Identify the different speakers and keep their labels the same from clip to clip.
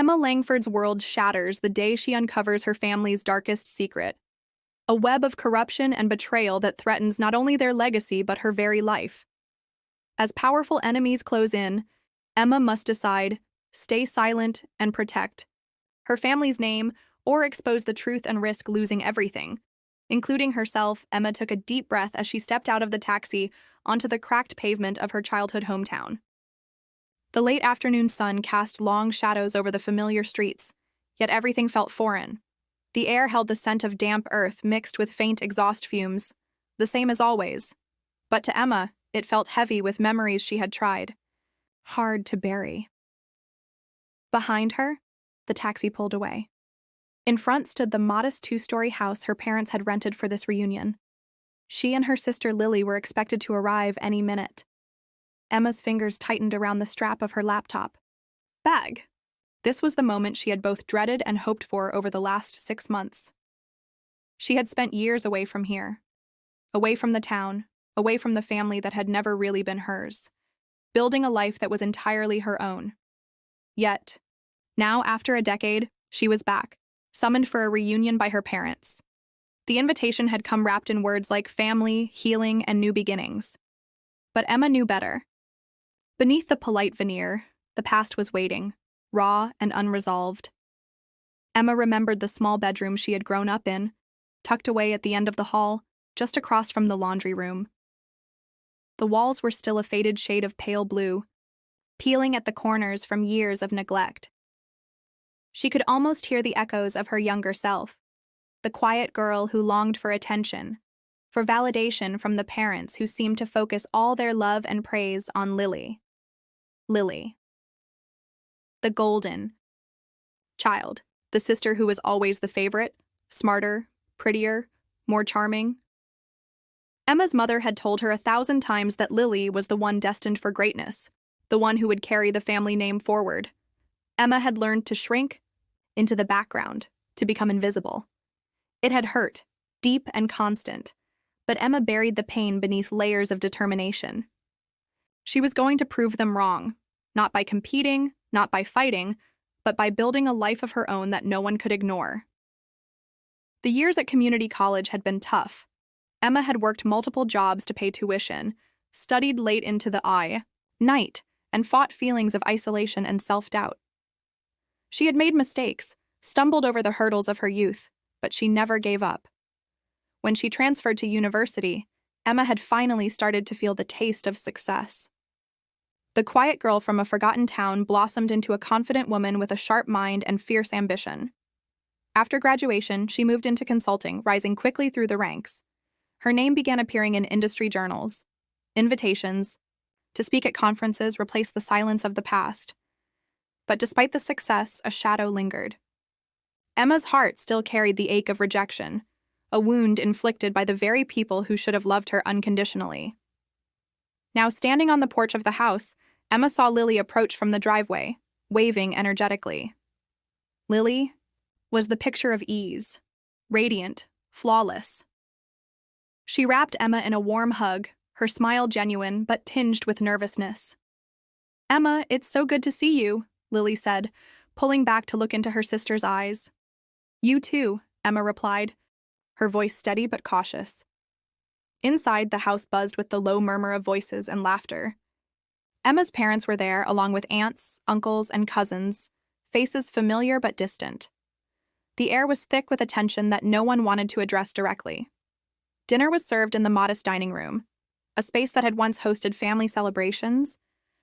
Speaker 1: Emma Langford's world shatters the day she uncovers her family's darkest secret, a web of corruption and betrayal that threatens not only their legacy but her very life. As powerful enemies close in, Emma must decide, stay silent and protect her family's name, or expose the truth and risk losing everything. Including herself, Emma took a deep breath as she stepped out of the taxi onto the cracked pavement of her childhood hometown. The late afternoon sun cast long shadows over the familiar streets, yet everything felt foreign. The air held the scent of damp earth mixed with faint exhaust fumes, the same as always. But to Emma, it felt heavy with memories she had tried hard to bury. Behind her, the taxi pulled away. In front stood the modest two-story house her parents had rented for this reunion. She and her sister Lily were expected to arrive any minute. Emma's fingers tightened around the strap of her laptop. Bag. This was the moment she had both dreaded and hoped for over the last 6 months. She had spent years away from here, away from the town, away from the family that had never really been hers, building a life that was entirely her own. Yet, now after a decade, she was back, summoned for a reunion by her parents. The invitation had come wrapped in words like family, healing, and new beginnings. But Emma knew better. Beneath the polite veneer, the past was waiting, raw and unresolved. Emma remembered the small bedroom she had grown up in, tucked away at the end of the hall, just across from the laundry room. The walls were still a faded shade of pale blue, peeling at the corners from years of neglect. She could almost hear the echoes of her younger self, the quiet girl who longed for attention, for validation from the parents who seemed to focus all their love and praise on Lily. Lily. The golden child, the sister who was always the favorite, smarter, prettier, more charming. Emma's mother had told her 1,000 times that Lily was the one destined for greatness, the one who would carry the family name forward. Emma had learned to shrink into the background, to become invisible. It had hurt, deep and constant, but Emma buried the pain beneath layers of determination. She was going to prove them wrong, not by competing, not by fighting, but by building a life of her own that no one could ignore. The years at community college had been tough. Emma had worked multiple jobs to pay tuition, studied late into the night, and fought feelings of isolation and self-doubt. She had made mistakes, stumbled over the hurdles of her youth, but she never gave up. When she transferred to university, Emma had finally started to feel the taste of success. The quiet girl from a forgotten town blossomed into a confident woman with a sharp mind and fierce ambition. After graduation, she moved into consulting, rising quickly through the ranks. Her name began appearing in industry journals. Invitations to speak at conferences replaced the silence of the past. But despite the success, a shadow lingered. Emma's heart still carried the ache of rejection, a wound inflicted by the very people who should have loved her unconditionally. Now, standing on the porch of the house, Emma saw Lily approach from the driveway, waving energetically. Lily was the picture of ease, radiant, flawless. She wrapped Emma in a warm hug, her smile genuine but tinged with nervousness. "Emma, it's so good to see you," Lily said, pulling back to look into her sister's eyes. "You too," Emma replied, her voice steady but cautious. Inside, the house buzzed with the low murmur of voices and laughter. Emma's parents were there, along with aunts, uncles, and cousins, faces familiar but distant. The air was thick with attention that no one wanted to address directly. Dinner was served in the modest dining room, a space that had once hosted family celebrations,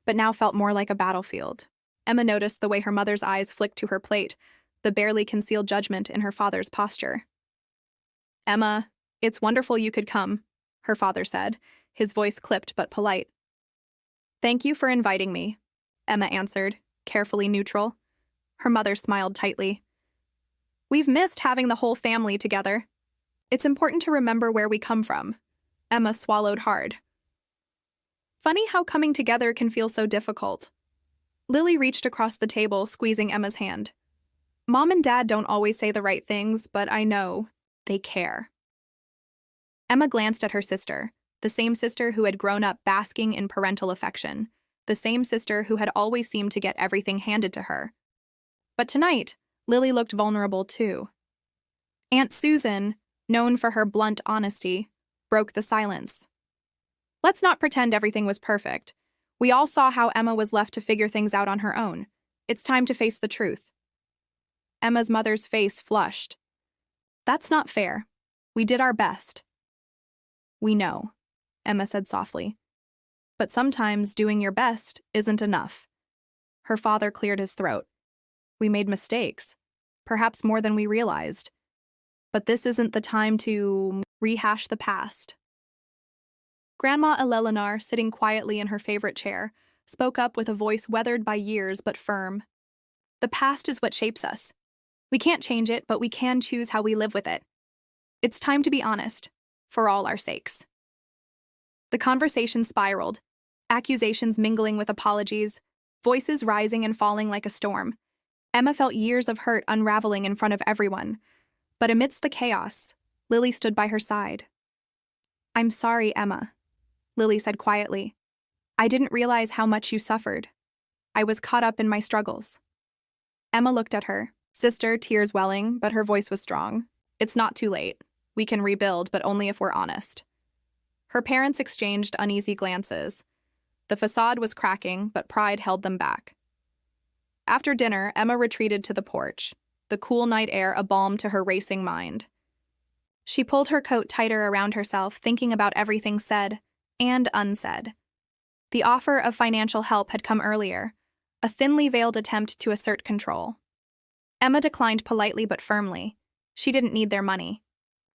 Speaker 1: but now felt more like a battlefield. Emma noticed the way her mother's eyes flicked to her plate, the barely concealed judgment in her father's posture. "Emma, it's wonderful you could come," her father said, his voice clipped but polite. "Thank you for inviting me," Emma answered, carefully neutral. Her mother smiled tightly. "We've missed having the whole family together. It's important to remember where we come from." Emma swallowed hard. Funny how coming together can feel so difficult. Lily reached across the table, squeezing Emma's hand. "Mom and Dad don't always say the right things, but I know they care." Emma glanced at her sister, the same sister who had grown up basking in parental affection, the same sister who had always seemed to get everything handed to her. But tonight, Lily looked vulnerable too. Aunt Susan, known for her blunt honesty, broke the silence. Let's not pretend everything was perfect. We all saw how Emma was left to figure things out on her own. It's time to face the truth. Emma's mother's face flushed. That's not fair. We did our best. We know, Emma said softly. But sometimes doing your best isn't enough. Her father cleared his throat. We made mistakes, perhaps more than we realized. But this isn't the time to rehash the past. Grandma Eleanor, sitting quietly in her favorite chair, spoke up with a voice weathered by years but firm. The past is what shapes us. We can't change it, but we can choose how we live with it. It's time to be honest, for all our sakes. The conversation spiraled, accusations mingling with apologies, voices rising and falling like a storm. Emma felt years of hurt unraveling in front of everyone. But amidst the chaos, Lily stood by her side. I'm sorry, Emma, Lily said quietly. I didn't realize how much you suffered. I was caught up in my struggles. Emma looked at her, sister, tears welling, but her voice was strong. It's not too late. We can rebuild, but only if we're honest. Her parents exchanged uneasy glances. The facade was cracking, but pride held them back. After dinner, Emma retreated to the porch, the cool night air a balm to her racing mind. She pulled her coat tighter around herself, thinking about everything said and unsaid. The offer of financial help had come earlier, a thinly veiled attempt to assert control. Emma declined politely but firmly. She didn't need their money.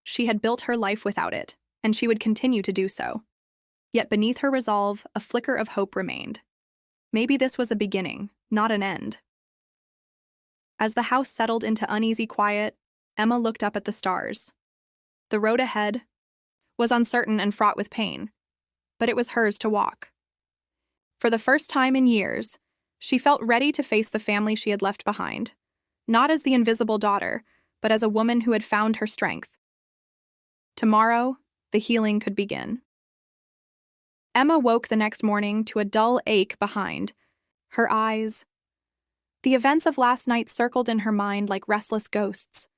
Speaker 1: She had built her life without it, and she would continue to do so. Yet beneath her resolve, a flicker of hope remained. Maybe this was a beginning, not an end. As the house settled into uneasy quiet, Emma looked up at the stars. The road ahead was uncertain and fraught with pain, but it was hers to walk. For the first time in years, she felt ready to face the family she had left behind, not as the invisible daughter, but as a woman who had found her strength. Tomorrow, the healing could begin. Emma woke the next morning to a dull ache behind her eyes. The events of last night circled in her mind like restless ghosts.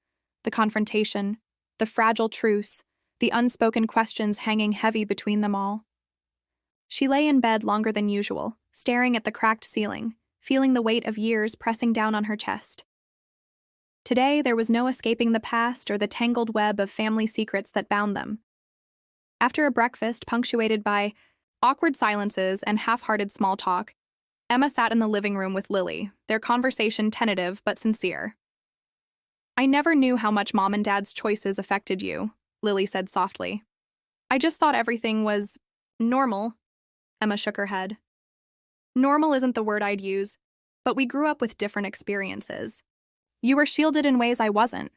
Speaker 1: The confrontation, the fragile truce, the unspoken questions hanging heavy between them all. She lay in bed longer than usual, staring at the cracked ceiling, feeling the weight of years pressing down on her chest. Today, there was no escaping the past or the tangled web of family secrets that bound them. After a breakfast punctuated by awkward silences and half-hearted small talk, Emma sat in the living room with Lily, their conversation tentative but sincere. I never knew how much Mom and Dad's choices affected you, Lily said softly. I just thought everything was normal. Emma shook her head. Normal isn't the word I'd use, but we grew up with different experiences. You were shielded in ways I wasn't.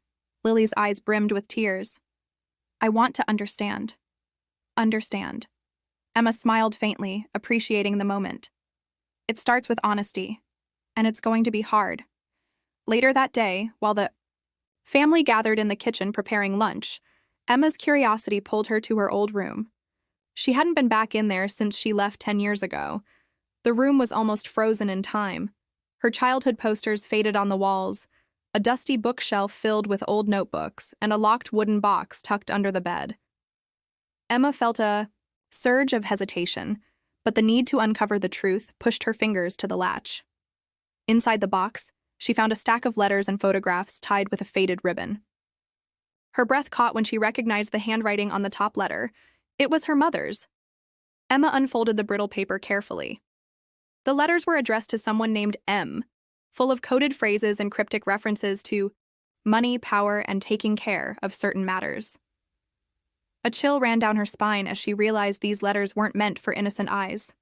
Speaker 1: Lily's eyes brimmed with tears. I want to understand. Understand. Emma smiled faintly, appreciating the moment. It starts with honesty, and it's going to be hard. Later that day, while the family gathered in the kitchen preparing lunch, Emma's curiosity pulled her to her old room. She hadn't been back in there since she left 10 years ago. The room was almost frozen in time. Her childhood posters faded on the walls, a dusty bookshelf filled with old notebooks, and a locked wooden box tucked under the bed. Emma felt a surge of hesitation, but the need to uncover the truth pushed her fingers to the latch. Inside the box, she found a stack of letters and photographs tied with a faded ribbon. Her breath caught when she recognized the handwriting on the top letter. It was her mother's. Emma unfolded the brittle paper carefully. The letters were addressed to someone named M, full of coded phrases and cryptic references to money, power, and taking care of certain matters. A chill ran down her spine as she realized these letters weren't meant for innocent eyes.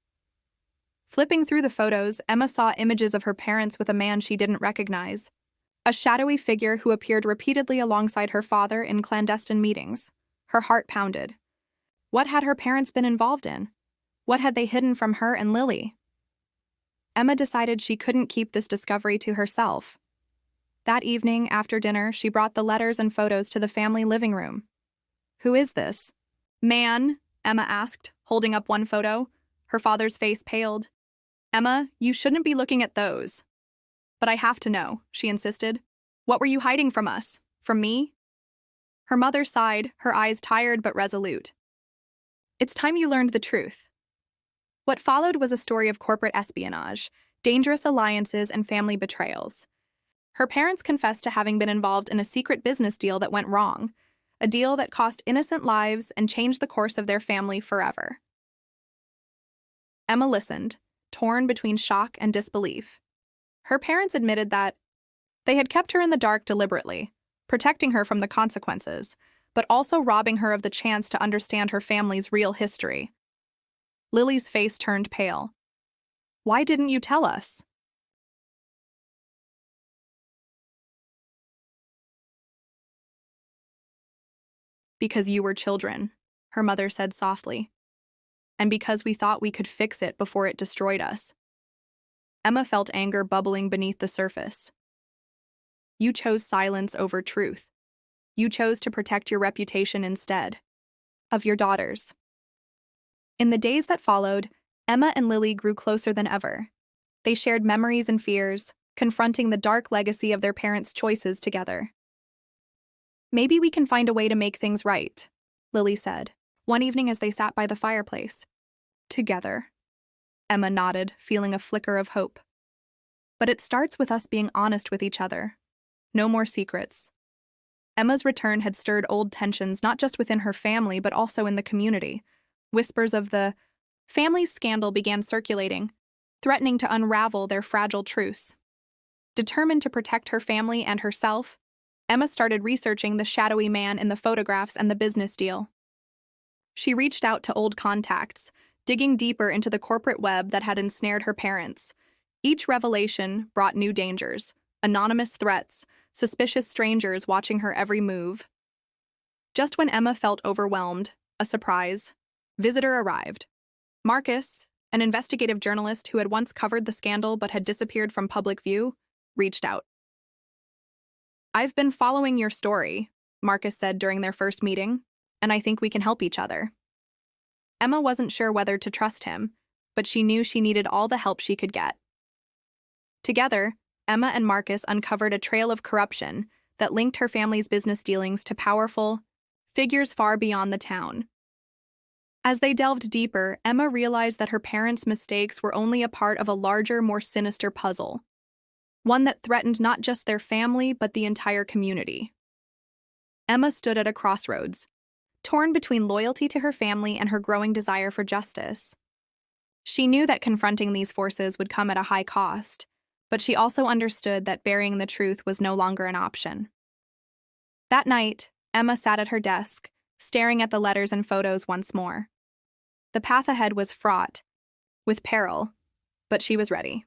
Speaker 1: Flipping through the photos, Emma saw images of her parents with a man she didn't recognize, a shadowy figure who appeared repeatedly alongside her father in clandestine meetings. Her heart pounded. What had her parents been involved in? What had they hidden from her and Lily? Emma decided she couldn't keep this discovery to herself. That evening, after dinner, she brought the letters and photos to the family living room. Who is this man? Emma asked, holding up one photo. Her father's face paled. Emma, you shouldn't be looking at those. But I have to know, she insisted. What were you hiding from us? From me? Her mother sighed, her eyes tired but resolute. It's time you learned the truth. What followed was a story of corporate espionage, dangerous alliances, and family betrayals. Her parents confessed to having been involved in a secret business deal that went wrong, a deal that cost innocent lives and changed the course of their family forever. Emma listened, torn between shock and disbelief. Her parents admitted that they had kept her in the dark deliberately, protecting her from the consequences, but also robbing her of the chance to understand her family's real history. Lily's face turned pale. Why didn't you tell us? Because you were children, her mother said softly. And because we thought we could fix it before it destroyed us. Emma felt anger bubbling beneath the surface. You chose silence over truth. You chose to protect your reputation instead of your daughters. In the days that followed, Emma and Lily grew closer than ever. They shared memories and fears, confronting the dark legacy of their parents' choices together. Maybe we can find a way to make things right, Lily said, one evening as they sat by the fireplace. Together. Emma nodded, feeling a flicker of hope. But it starts with us being honest with each other. No more secrets. Emma's return had stirred old tensions not just within her family but also in the community. Whispers of the family scandal began circulating, threatening to unravel their fragile truce. Determined to protect her family and herself, Emma started researching the shadowy man in the photographs and the business deal. She reached out to old contacts, digging deeper into the corporate web that had ensnared her parents. Each revelation brought new dangers, anonymous threats, suspicious strangers watching her every move. Just when Emma felt overwhelmed, a surprise visitor arrived. Marcus, an investigative journalist who had once covered the scandal but had disappeared from public view, reached out. I've been following your story, Marcus said during their first meeting, and I think we can help each other. Emma wasn't sure whether to trust him, but she knew she needed all the help she could get. Together, Emma and Marcus uncovered a trail of corruption that linked her family's business dealings to powerful figures far beyond the town. As they delved deeper, Emma realized that her parents' mistakes were only a part of a larger, more sinister puzzle, one that threatened not just their family but the entire community. Emma stood at a crossroads, torn between loyalty to her family and her growing desire for justice. She knew that confronting these forces would come at a high cost, but she also understood that burying the truth was no longer an option. That night, Emma sat at her desk, staring at the letters and photos once more. The path ahead was fraught with peril, but she was ready.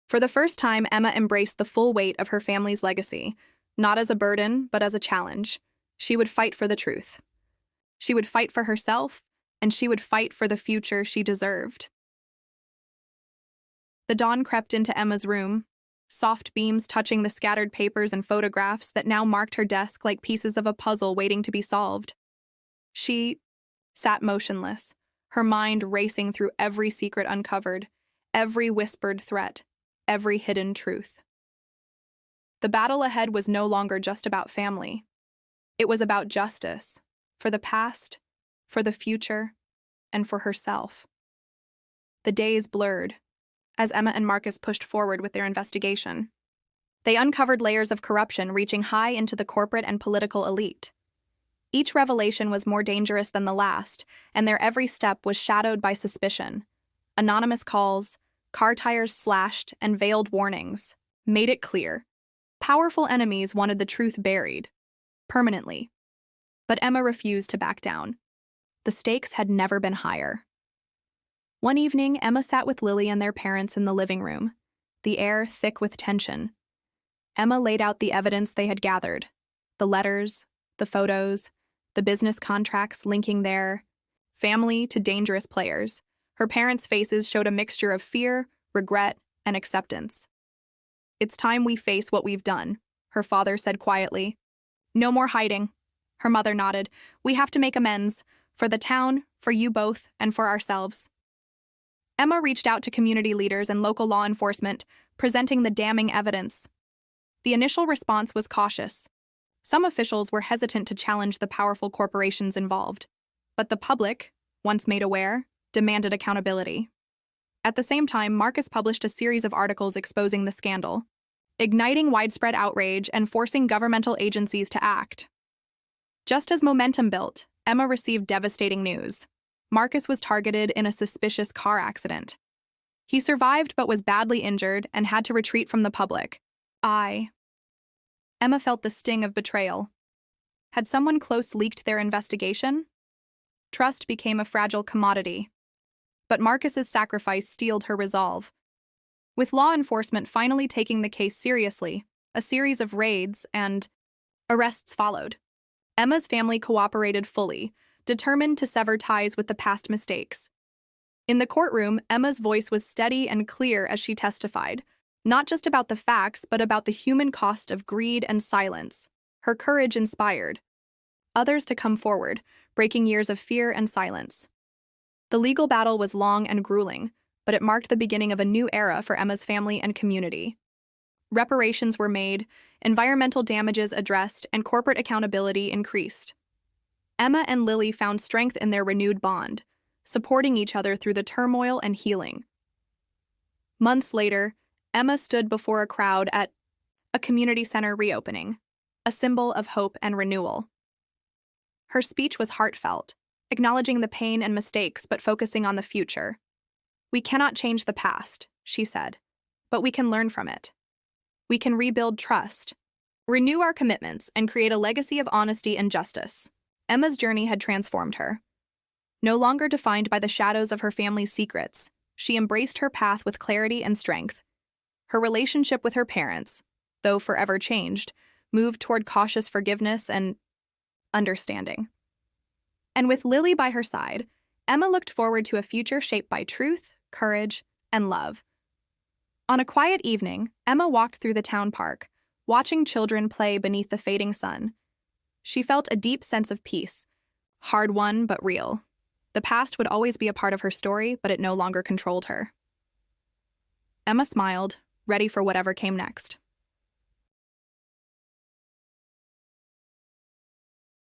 Speaker 1: For the first time, Emma embraced the full weight of her family's legacy, not as a burden, but as a challenge. She would fight for the truth. She would fight for herself, and she would fight for the future she deserved. The dawn crept into Emma's room, soft beams touching the scattered papers and photographs that now marked her desk like pieces of a puzzle waiting to be solved. She sat motionless, her mind racing through every secret uncovered, every whispered threat, every hidden truth. The battle ahead was no longer just about family. It was about justice, for the past, for the future, and for herself. The days blurred as Emma and Marcus pushed forward with their investigation. They uncovered layers of corruption reaching high into the corporate and political elite. Each revelation was more dangerous than the last, and their every step was shadowed by suspicion. Anonymous calls, car tires slashed, and veiled warnings made it clear. Powerful enemies wanted the truth buried, permanently. But Emma refused to back down. The stakes had never been higher. One evening, Emma sat with Lily and their parents in the living room, the air thick with tension. Emma laid out the evidence they had gathered, the letters, the photos, the business contracts linking their family to dangerous players. Her parents' faces showed a mixture of fear, regret, and acceptance. It's time we face what we've done, her father said quietly. No more hiding. Her mother nodded. We have to make amends, for the town, for you both, and for ourselves. Emma reached out to community leaders and local law enforcement, presenting the damning evidence. The initial response was cautious. Some officials were hesitant to challenge the powerful corporations involved, but the public, once made aware, demanded accountability. At the same time, Marcus published a series of articles exposing the scandal, igniting widespread outrage and forcing governmental agencies to act. Just as momentum built, Emma received devastating news. Marcus was targeted in a suspicious car accident. He survived but was badly injured and had to retreat from the public. Emma felt the sting of betrayal. Had someone close leaked their investigation? Trust became a fragile commodity. But Marcus's sacrifice steeled her resolve. With law enforcement finally taking the case seriously, a series of raids and arrests followed. Emma's family cooperated fully, determined to sever ties with the past mistakes. In the courtroom, Emma's voice was steady and clear as she testified, not just about the facts, but about the human cost of greed and silence. Her courage inspired others to come forward, breaking years of fear and silence. The legal battle was long and grueling, but it marked the beginning of a new era for Emma's family and community. Reparations were made, environmental damages addressed, and corporate accountability increased. Emma and Lily found strength in their renewed bond, supporting each other through the turmoil and healing. Months later, Emma stood before a crowd at a community center reopening, a symbol of hope and renewal. Her speech was heartfelt, acknowledging the pain and mistakes but focusing on the future. "We cannot change the past," she said, "but we can learn from it. We can rebuild trust, renew our commitments, and create a legacy of honesty and justice." Emma's journey had transformed her. No longer defined by the shadows of her family's secrets, she embraced her path with clarity and strength. Her relationship with her parents, though forever changed, moved toward cautious forgiveness and understanding. And with Lily by her side, Emma looked forward to a future shaped by truth, courage, and love. On a quiet evening, Emma walked through the town park, watching children play beneath the fading sun. She felt a deep sense of peace, hard-won but real. The past would always be a part of her story, but it no longer controlled her. Emma smiled, ready for whatever came next.